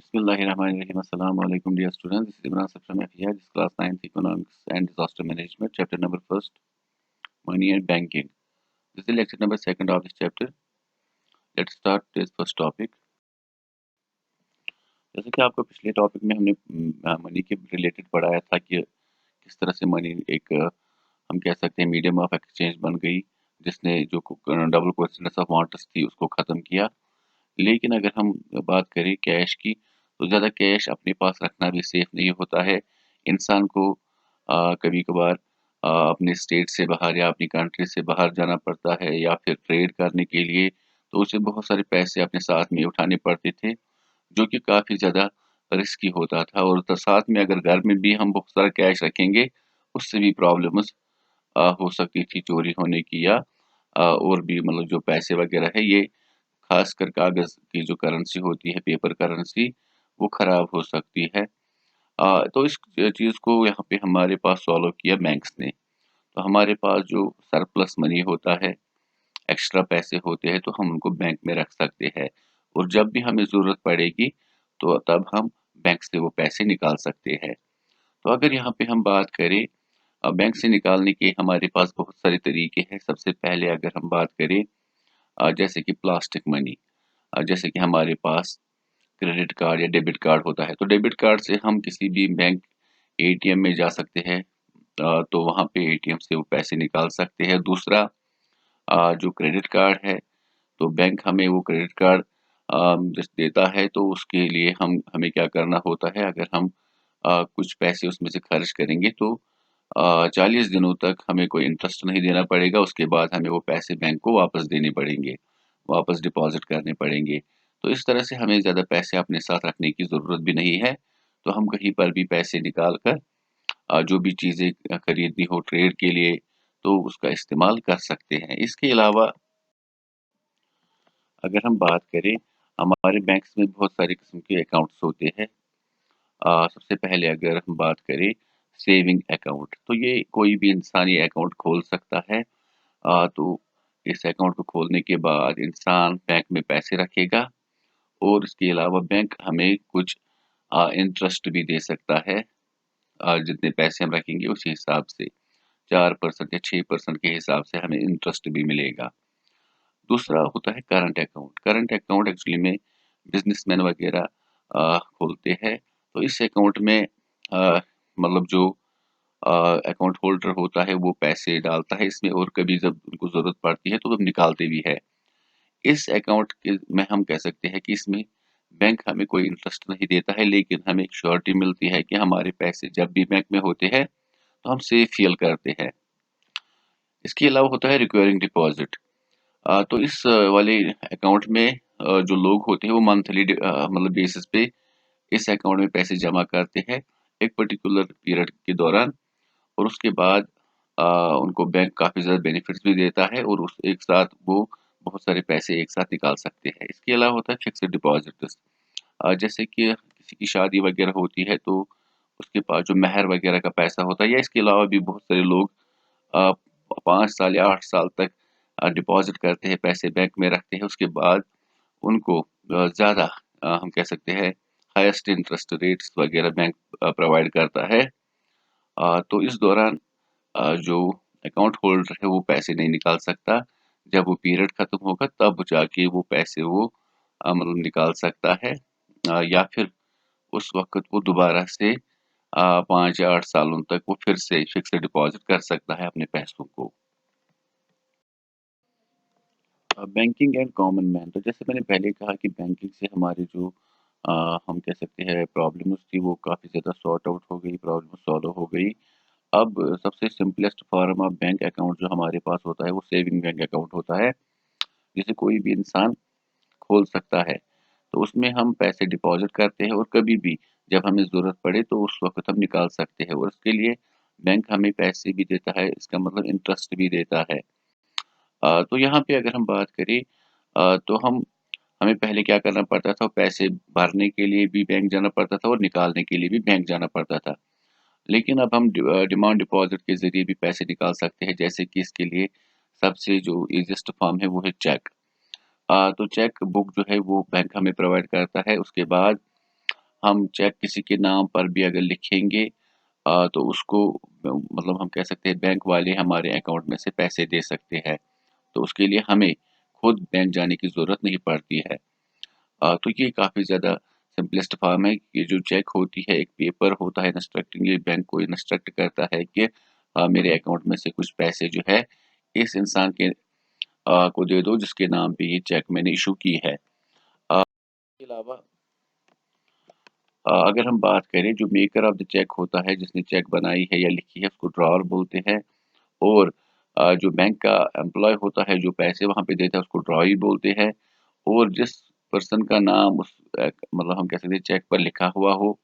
Bismillahirrahmanirrahim. Assalamu alaikum, dear students. This is Imran Sab from FEI. This is class 9th Economics and Disaster Management, chapter number 1st, Money and Banking. This is lecture number 2nd of this chapter. Let's start this first topic. जैसे कि आपको पिछले topic में हमने money के related पढ़ाया था कि किस तरह से मनी एक हम कह सकते हैं मीडियम ऑफ एक्सचेंज बन गई, जिसने जो डबल क्वेश्चन ऑफ वांट्स थी उसको ख़त्म किया। लेकिन अगर हम बात करें कैश की, तो ज़्यादा कैश अपने पास रखना भी सेफ नहीं होता है। इंसान को कभी कभार अपने स्टेट से बाहर या अपनी कंट्री से बाहर जाना पड़ता है या फिर ट्रेड करने के लिए, तो उसे बहुत सारे पैसे अपने साथ में उठाने पड़ते थे, जो कि काफ़ी ज़्यादा रिस्की होता था। और तो साथ में अगर घर में भी हम बहुत सारा कैश रखेंगे, उससे भी प्रॉब्लम्स हो सकती थी चोरी होने की या और भी मतलब जो पैसे वगैरह है ये खासकर कागज़ की जो करेंसी होती है, पेपर करेंसी, वो ख़राब हो सकती है। तो इस चीज़ को यहाँ पे हमारे पास सॉल्व किया बैंक्स ने। तो हमारे पास जो सरप्लस मनी होता है, एक्स्ट्रा पैसे होते हैं, तो हम उनको बैंक में रख सकते हैं और जब भी हमें ज़रूरत पड़ेगी, तो तब हम बैंक से वो पैसे निकाल सकते हैं। तो अगर यहाँ पे हम बात करें बैंक से निकालने के हमारे पास बहुत सारे तरीके हैं। सबसे पहले अगर हम बात करें जैसे कि प्लास्टिक मनी, जैसे कि हमारे पास क्रेडिट कार्ड या डेबिट कार्ड होता है, तो डेबिट कार्ड से हम किसी भी बैंक एटीएम में जा सकते हैं, तो वहाँ पे एटीएम से वो पैसे निकाल सकते हैं। दूसरा जो क्रेडिट कार्ड है, तो बैंक हमें वो क्रेडिट कार्ड जैसे देता है, तो उसके लिए हमें क्या करना होता है, अगर हम कुछ पैसे उसमें से खर्च करेंगे तो 40 दिनों तक हमें कोई इंटरेस्ट नहीं देना पड़ेगा। उसके बाद हमें वो पैसे बैंक को वापस देने पड़ेंगे, वापस डिपॉज़िट करने पड़ेंगे। तो इस तरह से हमें ज़्यादा पैसे अपने साथ रखने की ज़रूरत भी नहीं है। तो हम कहीं पर भी पैसे निकाल कर जो भी चीज़ें खरीदनी हो ट्रेड के लिए, तो उसका इस्तेमाल कर सकते हैं। इसके अलावा अगर हम बात करें, हमारे बैंक्स में बहुत सारे किस्म के अकाउंट्स होते हैं। सबसे पहले अगर हम बात करें सेविंग अकाउंट, तो ये कोई भी इंसान ये अकाउंट खोल सकता है। तो इस अकाउंट को खोलने के बाद इंसान बैंक में पैसे रखेगा और इसके अलावा बैंक हमें कुछ इंटरेस्ट भी दे सकता है। जितने पैसे हम रखेंगे उसी हिसाब से 4% या 6% के हिसाब से हमें इंटरेस्ट भी मिलेगा। दूसरा होता है current account. Current account actually में बिजनेसमैन वगैरह खोलते हैं। तो इस अकाउंट में मतलब जो अकाउंट होल्डर होता है वो पैसे डालता है इसमें और कभी जब उनको ज़रूरत पड़ती है तो वो निकालते भी है। इस अकाउंट के में हम कह सकते हैं कि इसमें बैंक हमें कोई इंटरेस्ट नहीं देता है, लेकिन हमें एक श्योरिटी मिलती है कि हमारे पैसे जब भी बैंक में होते हैं तो हम सेफ फील करते हैं। इसके अलावा होता है रिकरिंग डिपॉजिट। तो इस वाले अकाउंट में जो लोग होते हैं वो मंथली मतलब बेसिस पे इस अकाउंट में पैसे जमा करते हैं एक पर्टिकुलर पीरियड के दौरान, और उसके बाद उनको बैंक काफ़ी ज़्यादा बेनिफिट्स भी देता है और उस एक साथ वो बहुत सारे पैसे एक साथ निकाल सकते हैं। इसके अलावा होता है फिक्स्ड डिपॉजिट्स। जैसे कि किसी की शादी वगैरह होती है तो उसके पास जो मेहर वगैरह का पैसा होता है, या इसके अलावा भी बहुत सारे लोग अ, 5 साल या 8 साल तक डिपॉज़िट करते हैं, पैसे बैंक में रखते हैं, उसके बाद उनको ज़्यादा हम कह सकते हैं हाईएस्ट इंटरेस्ट रेट्स वगैरह बैंक प्रोवाइड करता है। तो इस दौरान जो अकाउंट होल्डर है वो पैसे नहीं निकाल सकता। जब वो पीरियड खत्म होगा तब जाके वो पैसे वो मतलब निकाल सकता है, या फिर उस वक़्त वो दोबारा से 5 या 8 सालों तक वो फिर से फिक्स्ड डिपॉज़िट कर सकता है अपने पैसों को। बैंकिंग एंड कॉमन मैन, तो जैसे मैंने पहले कहा कि बैंकिंग से हमारे जो हम कह सकते हैं प्रॉब्लम्स थी वो काफ़ी ज़्यादा सॉर्ट आउट हो गई, प्रॉब्लम सॉल्व हो गई। अब सबसे simplest form of bank account जो हमारे पास होता है वो सेविंग बैंक अकाउंट होता है, जिसे कोई भी इंसान खोल सकता है। तो उसमें हम पैसे डिपॉज़िट करते हैं और कभी भी जब हमें ज़रूरत पड़े तो उस वक़्त हम निकाल सकते हैं और उसके लिए बैंक हमें पैसे भी देता है, इसका मतलब इंटरेस्ट भी देता है। तो यहाँ पे अगर हम बात करें तो हमें पहले क्या करना पड़ता था, पैसे भरने के लिए भी बैंक जाना पड़ता था और निकालने के लिए भी बैंक जाना पड़ता था। लेकिन अब हम डिमांड डिपॉज़िट के ज़रिए भी पैसे निकाल सकते हैं, जैसे कि इसके लिए सबसे जो ईज़ीएस्ट फॉर्म है वो है चेक। तो चेक बुक जो है वो बैंक हमें प्रोवाइड करता है। उसके बाद हम चेक किसी के नाम पर भी अगर लिखेंगे तो उसको मतलब हम कह सकते हैं बैंक वाले हमारे अकाउंट में से पैसे दे सकते हैं। तो उसके लिए हमें खुद बैंक जाने की ज़रूरत नहीं पड़ती है। तो ये काफ़ी ज़्यादा सिंपलेस्ट फॉर्म है। ये जो चेक होती है, एक पेपर होता है इंस्ट्रक्टिंग, ये बैंक को इंस्ट्रक्ट करता है कि मेरे अकाउंट में से कुछ पैसे जो है इस इंसान के को दे दो जिसके नाम पे ये चेक मैंने इशू की है। इसके अलावा अगर हम बात करें, जो मेकर ऑफ द चेक होता है, जिसने चेक बनाई है या लिखी है, उसको ड्रॉअर बोलते हैं। और जो बैंक का एम्प्लॉय होता है, जो पैसे वहाँ पे देता है, उसको ड्रॉई बोलते हैं। और जिस पर्सन का नाम उस मतलब हम कह सकते हैं चेक पर लिखा हुआ हो,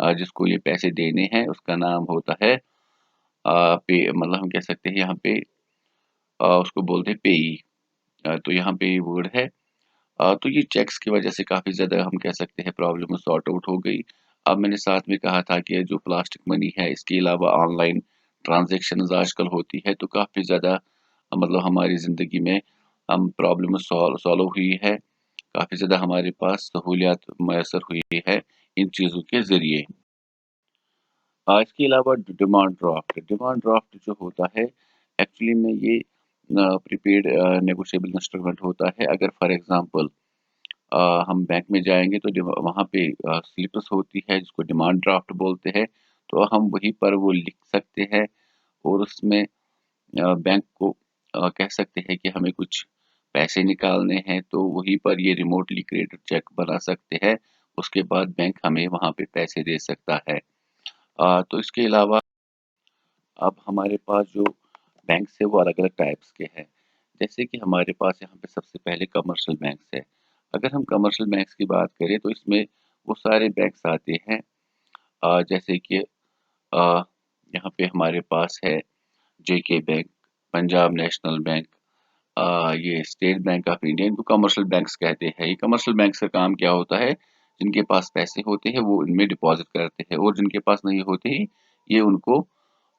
जिसको ये पैसे देने हैं, उसका नाम होता है पे, मतलब हम कह सकते हैं यहाँ पे उसको बोलते हैं पेई। तो यहाँ पे ये वर्ड है। तो ये चेक्स की वजह से काफ़ी ज़्यादा हम कह सकते हैं प्रॉब्लम सॉर्ट आउट हो गई। अब मैंने साथ में कहा था कि जो प्लास्टिक मनी है, इसके अलावा ऑनलाइन ट्रांज़ैक्शंस आजकल होती है, तो काफ़ी ज़्यादा मतलब हमारी ज़िंदगी में हम प्रॉब्लम सॉल्व हुई है। काफ़ी ज़्यादा हमारे पास सहूलियत मैसर हुई है इन चीज़ों के ज़रिए। इसके अलावा डिमांड ड्राफ्ट जो होता है, एक्चुअली में ये प्रीपेड नेगोशिएबल इंस्ट्रूमेंट होता है। अगर फॉर एग्ज़ाम्पल हम बैंक में जाएँगे तो वहाँ पे स्लिप्स होती है जिसको डिमांड ड्राफ्ट बोलते हैं, तो हम वहीं पर वो लिख सकते हैं। और उसमें बैंक को कह सकते हैं कि हमें कुछ पैसे निकालने हैं, तो वहीं पर ये रिमोटली क्रिएटेड चेक बना सकते हैं। उसके बाद बैंक हमें वहाँ पे पैसे दे सकता है। तो इसके अलावा अब हमारे पास जो बैंक्स है वो अलग-अलग टाइप्स के हैं। जैसे कि हमारे पास यहाँ पे सबसे पहले कमर्शियल बैंक्स है। अगर हम कमर्शियल बैंक्स की बात करें तो इसमें वो सारे बैंक्स आते हैं, जैसे कि यहाँ पे हमारे पास है जेके बैंक, पंजाब नेशनल बैंक, ये स्टेट बैंक ऑफ इंडिया, इनको कमर्शियल बैंक्स कहते हैं। ये कमर्शियल बैंक्स का काम क्या होता है, जिनके पास पैसे होते हैं वो इनमें डिपॉजिट करते हैं, और जिनके पास नहीं होते हैं ये उनको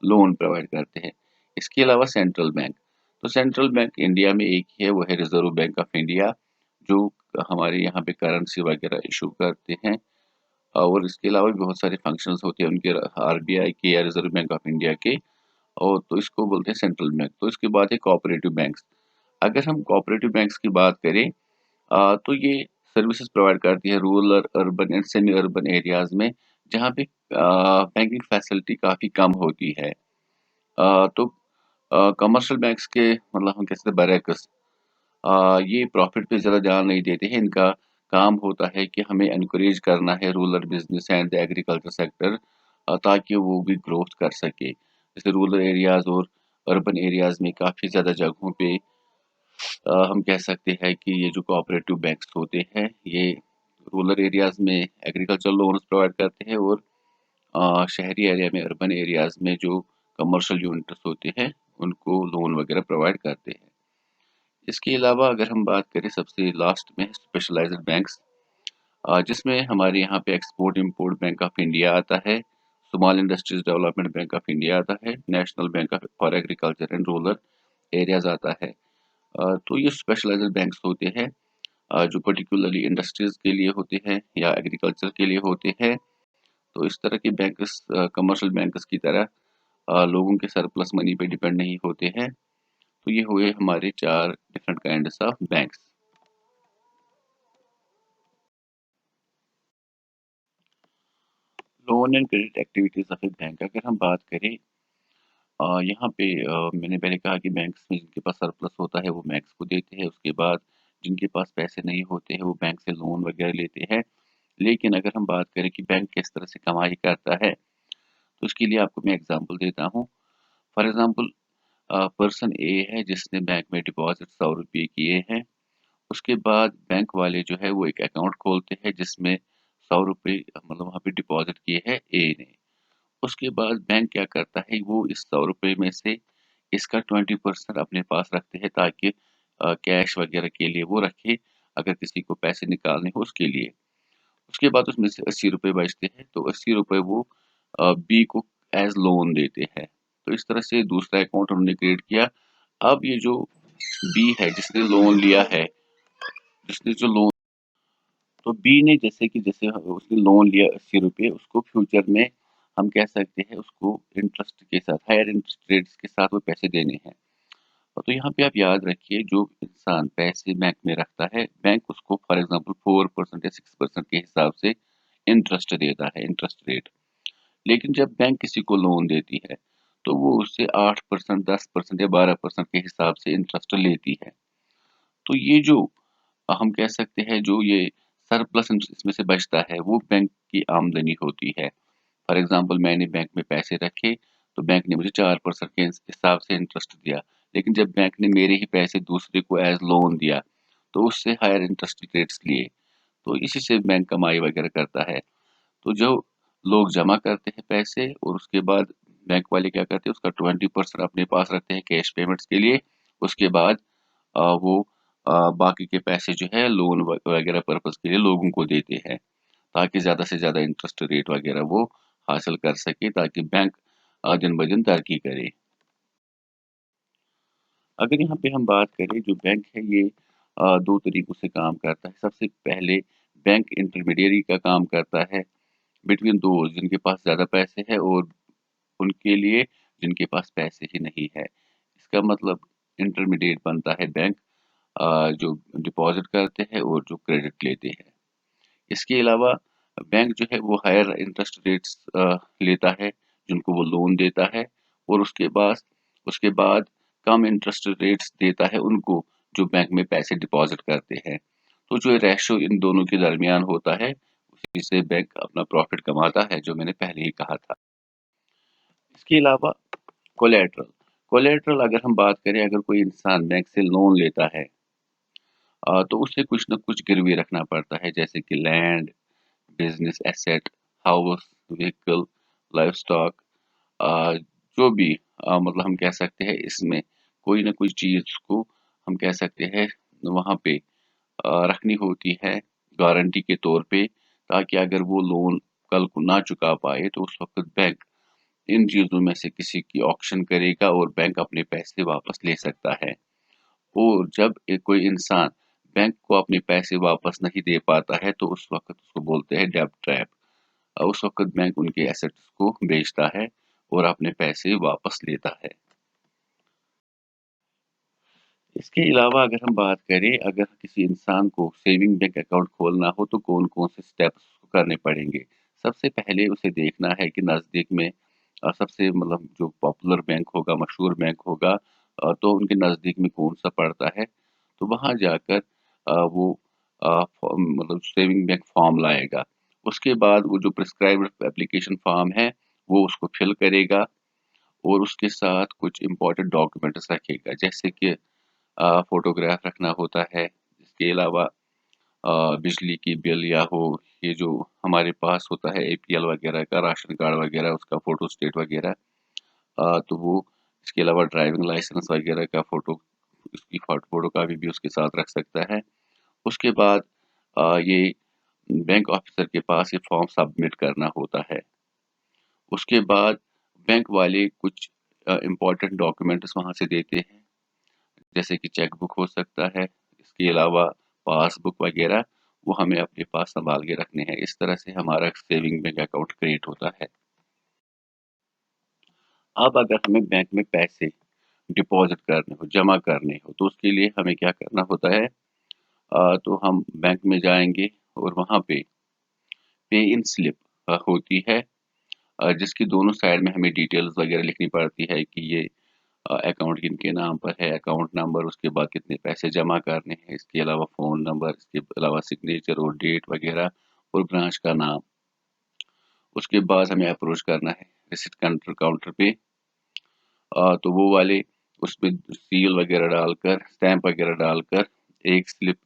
लोन प्रोवाइड करते हैं। इसके अलावा सेंट्रल बैंक, तो सेंट्रल बैंक इंडिया में एक ही है, वो है रिजर्व बैंक ऑफ इंडिया, जो हमारे यहाँ पे करेंसी वगैरह इशू करते हैं। और इसके अलावा भी बहुत सारे फंक्शंस होते हैं उनके, आरबीआई के या रिजर्व बैंक ऑफ इंडिया के। और तो इसको बोलते हैं सेंट्रल बैंक। तो इसके बाद है कोऑपरेटिव बैंक्स। अगर हम कोऑपरेटिव बैंक्स की बात करें, तो ये सर्विसेज प्रोवाइड करती है rural, urban and semi urban areas में, जहाँ पे बैंकिंग फैसिलिटी काफ़ी कम होती है। तो कमर्शियल बैंक्स के मतलब हम कह सकते हैं बरअक्स, ये प्रॉफिट पे ज़्यादा ध्यान नहीं देते हैं। इनका काम होता है कि हमें एनकरेज करना है rural business and the agriculture sector, ताकि वो भी ग्रोथ कर सके। जैसे रूरल एरियाज़ और अर्बन एरियाज़ में काफ़ी ज़्यादा जगहों पे हम कह सकते हैं कि ये जो कोऑपरेटिव बैंक्स होते हैं, ये रूरल एरियाज़ में एग्रीकल्चर लोन्स प्रोवाइड करते हैं, और शहरी एरिया में, अर्बन एरियाज़ में जो कमर्शियल यूनिट्स होते हैं, उनको लोन वगैरह प्रोवाइड करते हैं। इसके अलावा अगर हम बात करें, सबसे लास्ट में स्पेशलाइज्ड बैंक्स, जिसमें हमारे यहाँ पे export import bank of India आता है, small industries development bank of India आता है, national bank of for agriculture and rural areas आता है। तो ये स्पेशलाइज्ड बैंक्स होते हैं, जो पर्टिकुलरली इंडस्ट्रीज के लिए होते हैं या एग्रीकल्चर के लिए होते हैं। तो इस तरह के बैंक्स कमर्शियल बैंक्स की तरह लोगों के सरप्लस मनी पे डिपेंड नहीं होते हैं। तो ये हुए हमारे 4 different kinds of banks. Loan and credit activities of A bank, अगर हम बात करें, यहाँ पे मैंने पहले कहा कि बैंक्स में जिनके पास सरप्लस होता है वो बैंक्स को देते हैं। उसके बाद जिनके पास पैसे नहीं होते हैं वो बैंक से लोन वगैरह लेते हैं। लेकिन अगर हम बात करें कि बैंक किस तरह से कमाई करता है, तो उसके लिए आपको मैं एग्जांपल देता हूँ। फॉर एग्जांपल, पर्सन ए है जिसने बैंक में डिपॉजिट 100 रुपये किए हैं। उसके बाद बैंक वाले जो है वो एक अकाउंट खोलते हैं जिसमें 100 रुपये मतलब वहाँ पे डिपॉजिट किए हैं ए ने। उसके बाद बैंक क्या करता है, वो इस 100 रुपये में से इसका 20% अपने पास रखते हैं, ताकि कैश वगैरह के लिए वो रखे, अगर किसी को पैसे निकालने हो उसके लिए। उसके बाद उसमें से 80 रुपये बचते हैं, तो 80 रुपये वो बी को एज लोन देते हैं। तो इस तरह से दूसरा अकाउंट उन्होंने क्रिएट किया। अब ये जो बी है जिसने लोन लिया है, जिसने जो लोन तो बी ने जैसे उसने लोन लिया 80 रुपये, उसको फ्यूचर में हम कह सकते हैं उसको इंटरेस्ट के साथ, हायर इंटरेस्ट रेट्स के साथ वो पैसे देने हैं। तो यहाँ पे आप याद रखिए, जो इंसान पैसे बैंक में रखता है, बैंक उसको फॉर एग्जांपल 4% या 6% के हिसाब से इंटरेस्ट देता है, इंटरेस्ट रेट। लेकिन जब बैंक किसी को लोन देती है, तो वो उससे 8%, 10% या 12% के हिसाब से इंटरेस्ट लेती है। तो ये जो हम कह सकते हैं, जो ये सरप्लस इसमें से बचता है, वो बैंक की आमदनी होती है। फॉर एग्जांपल मैंने बैंक में पैसे रखे, तो बैंक ने मुझे 4% के हिसाब से इंटरेस्ट दिया। लेकिन जब बैंक ने मेरे ही पैसे दूसरे को एज लोन दिया, तो उससे हायर इंटरेस्ट रेट्स लिए। तो इसी से बैंक कमाई वगैरह करता है। तो जो लोग जमा करते हैं पैसे, और उसके बाद बैंक वाले क्या करते हैं, उसका 20% अपने पास रखते हैं कैश पेमेंट्स के लिए। उसके बाद वो बाकी के पैसे जो है लोन वगैरह पर्पज के लिए लोगों को देते हैं, ताकि ज़्यादा से ज़्यादा इंटरेस्ट रेट वगैरह वो हासिल कर सके, ताकि बैंक दिन ब दिन तरक्की करे। अगर यहाँ पे हम बात करें, जो बैंक है ये दो तरीकों से काम करता है। सबसे पहले बैंक इंटरमीडियरी का काम करता है बिटवीन दोज जिनके पास ज़्यादा पैसे है और उनके लिए जिनके पास पैसे ही नहीं है। इसका मतलब इंटरमीडिएट बनता है बैंक, जो डिपॉजिट करते हैं और जो क्रेडिट लेते हैं। इसके अलावा बैंक जो है वो हायर इंटरेस्ट रेट्स लेता है जिनको वो लोन देता है, और उसके बाद कम इंटरेस्ट रेट्स देता है उनको जो बैंक में पैसे डिपॉजिट करते हैं। तो जो रेशो इन दोनों के दरमियान होता है, उसी से बैंक अपना प्रॉफिट कमाता है, जो मैंने पहले ही कहा था। इसके अलावा कोलेट्रल कोलेट्रल अगर हम बात करें, अगर कोई इंसान बैंक से लोन लेता है, तो उसे कुछ न कुछ गिरवी रखना पड़ता है, जैसे कि land, business asset, house, vehicle, life stock, जो भी मतलब हम कह सकते हैं, इसमें कोई ना कोई चीज को हम कह सकते हैं वहां पे रखनी होती है गारंटी के तौर पे, ताकि अगर वो लोन कल को ना चुका पाए, तो उस वक्त बैंक इन चीजों में से किसी की ऑक्शन करेगा और बैंक अपने पैसे वापस ले सकता है। और जब कोई इंसान बैंक को अपने पैसे वापस नहीं दे पाता है, तो उस वक्त उसको बोलते हैं डेब्ट ट्रैप। उस वक्त बैंक उनके एसेट्स को बेचता है और अपने पैसे वापस लेता है। इसके अलावा अगर हम बात करें, अगर किसी इंसान को सेविंग बैंक अकाउंट खोलना हो, तो कौन कौन से स्टेप्स करने पड़ेंगे। सबसे पहले उसे देखना है कि नज़दीक में सबसे मतलब जो पॉपुलर बैंक होगा, मशहूर बैंक होगा, तो उनके नज़दीक में कौन सा पड़ता है, तो वहाँ जाकर वो मतलब सेविंग बैंक फॉर्म लाएगा। उसके बाद वो जो प्रिस्क्राइब्ड एप्लीकेशन फॉर्म है, वो उसको फिल करेगा, और उसके साथ कुछ इम्पोर्टेंट डॉक्यूमेंट्स रखेगा, जैसे कि फोटोग्राफ रखना होता है। इसके अलावा बिजली की बिल या हो, ये जो हमारे पास होता है एपीएल वगैरह का, राशन कार्ड वगैरह, उसका फोटो स्टेट वगैरह, तो वो इसके अलावा ड्राइविंग लाइसेंस वगैरह का फोटो, उसकी फोटो का भी उसके साथ रख सकता है। उसके बाद ये बैंक ऑफिसर के पास ये फॉर्म सबमिट करना होता है। उसके बाद बैंक वाले कुछ इम्पोर्टेंट डॉक्यूमेंट्स वहाँ से देते हैं, जैसे कि चेक बुक हो सकता है, इसके अलावा पासबुक वगैरह, वो हमें अपने पास संभाल के रखने हैं। इस तरह से हमारा सेविंग बैंक अकाउंट क्रिएट होता है। अब अगर हमें बैंक में पैसे डिपॉजिट करने हो, जमा करने हो, तो उसके लिए हमें क्या करना होता है, तो हम बैंक में जाएंगे, और वहाँ पे पे इन स्लिप होती है, जिसकी दोनों साइड में हमें डिटेल्स वगैरह लिखनी पड़ती है कि ये अकाउंट किनके नाम पर है, अकाउंट नंबर, उसके बाद कितने पैसे जमा करने हैं, इसके अलावा फ़ोन नंबर, इसके अलावा सिग्नेचर और डेट वगैरह, और ब्रांच का नाम। उसके बाद हमें अप्रोच करना है रिसिट काउंटर काउंटर पे, तो वो वाले उसमें सील वगैरह डालकर, स्टैंप वगैरह डालकर एक स्लिप,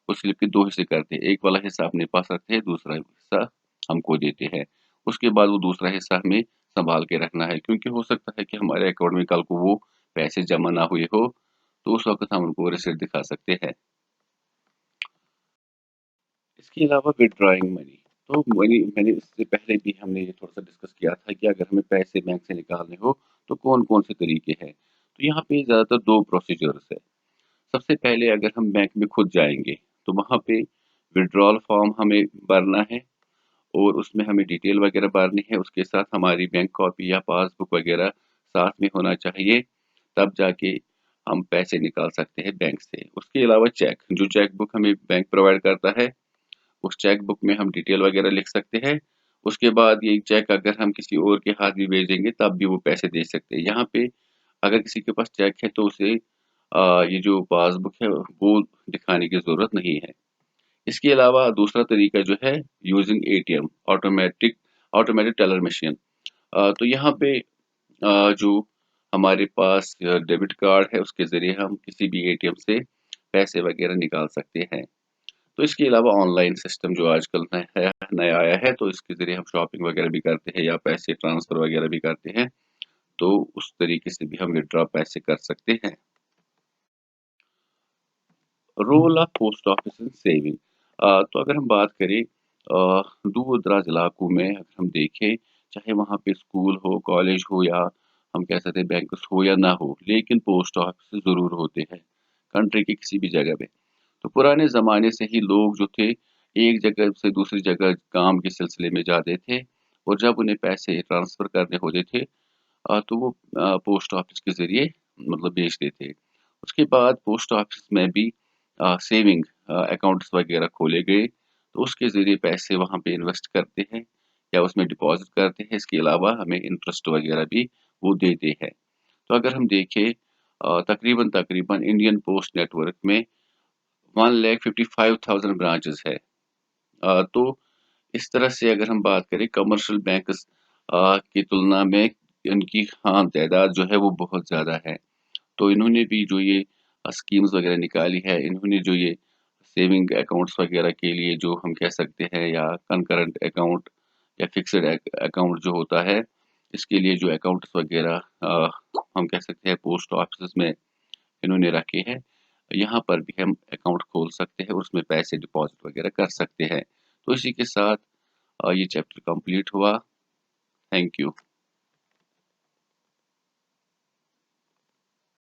उस स्लिप के दो हिस्से करते हैं, एक वाला हिस्सा अपने पास रखते हैं, दूसरा हिस्सा हमको देते हैं। उसके बाद वो दूसरा हिस्सा हमें संभाल के रखना है, क्योंकि हो सकता है कि हमारे अकाउंट में कल को वो पैसे जमा ना हुए हो, तो उस वक्त हम उनको रिसिट दिखा सकते हैं। इसके अलावा विड्रॉइंग मनी, तो मनी मैंने इससे पहले भी हमने ये थोड़ा सा डिस्कस किया था कि अगर हमें पैसे बैंक से निकालने हो, तो कौन कौन से तरीके हैं। तो यहाँ पे ज़्यादातर दो प्रोसीजर्स है। सबसे पहले अगर हम बैंक में खुद जाएंगे, तो वहाँ पे विड्रॉल फॉर्म हमें भरना है और उसमें हमें डिटेल वगैरह भरनी है। उसके साथ हमारी बैंक कॉपी या पासबुक वगैरह साथ में होना चाहिए, तब जाके हम पैसे निकाल सकते हैं बैंक से। उसके अलावा चेक, जो चेक बुक हमें बैंक प्रोवाइड करता है, उस चेक बुक में हम डिटेल वगैरह लिख सकते हैं। उसके बाद ये चेक अगर हम किसी और के हाथ भी भेजेंगे तब भी वो पैसे दे सकते हैं। यहाँ पे अगर किसी के पास चेक है तो उसे ये जो पासबुक है वो दिखाने की ज़रूरत नहीं है। इसके अलावा दूसरा तरीका जो है using ATM, automatic teller machine. तो यहाँ पे जो हमारे पास डेबिट कार्ड है उसके ज़रिए हम किसी भी एटीएम से पैसे वगैरह निकाल सकते हैं। तो इसके अलावा ऑनलाइन सिस्टम जो आजकल नया आया है, तो इसके ज़रिए हम शॉपिंग वगैरह भी करते हैं या पैसे ट्रांसफ़र वगैरह भी करते हैं, तो उस तरीके से भी हम विथड्रॉ पैसे कर सकते हैं। Role of post office in saving. तो अगर हम बात करें दूर-दराज़ इलाकों में अगर हम देखें, चाहे वहाँ पे स्कूल हो, कॉलेज हो या हम कह सकते हैं बैंक्स हो या ना हो, लेकिन पोस्ट ऑफिस ज़रूर होते हैं, कंट्री की किसी भी जगह पे। तो पुराने ज़माने से ही लोग जो थे, एक जगह से दूसरी जगह काम के सिलसिले में जाते थे और जब उन्हें पैसे ट्रांसफ़र करने होते थे तो वो पोस्ट ऑफिस के ज़रिए मतलब भेजते थे। उसके बाद पोस्ट ऑफिस में भी सेविंग अकाउंट्स वगैरह खोले गए, तो उसके ज़रिए पैसे वहाँ पे इन्वेस्ट करते हैं या उसमें डिपॉज़िट करते हैं। इसके अलावा हमें इंटरेस्ट वगैरह भी वो देते हैं। तो अगर हम देखें तकरीबन इंडियन पोस्ट नेटवर्क में 1,55,000 ब्रांचेज़ है। तो इस तरह से अगर हम बात करें कमर्शियल बैंक्स की तुलना में इनकी हाँ, तादाद जो है वो बहुत ज़्यादा है। तो इन्होंने भी जो ये स्कीम्स वगैरह निकाली है, इन्होंने जो ये सेविंग अकाउंट्स वगैरह के लिए जो हम कह सकते हैं या कंकरेंट अकाउंट या फिक्स्ड अकाउंट जो होता है, इसके लिए जो अकाउंट्स वगैरह हम कह सकते हैं पोस्ट ऑफिसेज़ में इन्होंने रखे हैं। यहाँ पर भी हम अकाउंट खोल सकते हैं, उसमें पैसे डिपॉज़िट वगैरह कर सकते हैं। तो इसी के साथ ये चैप्टर कंप्लीट हुआ। Thank you.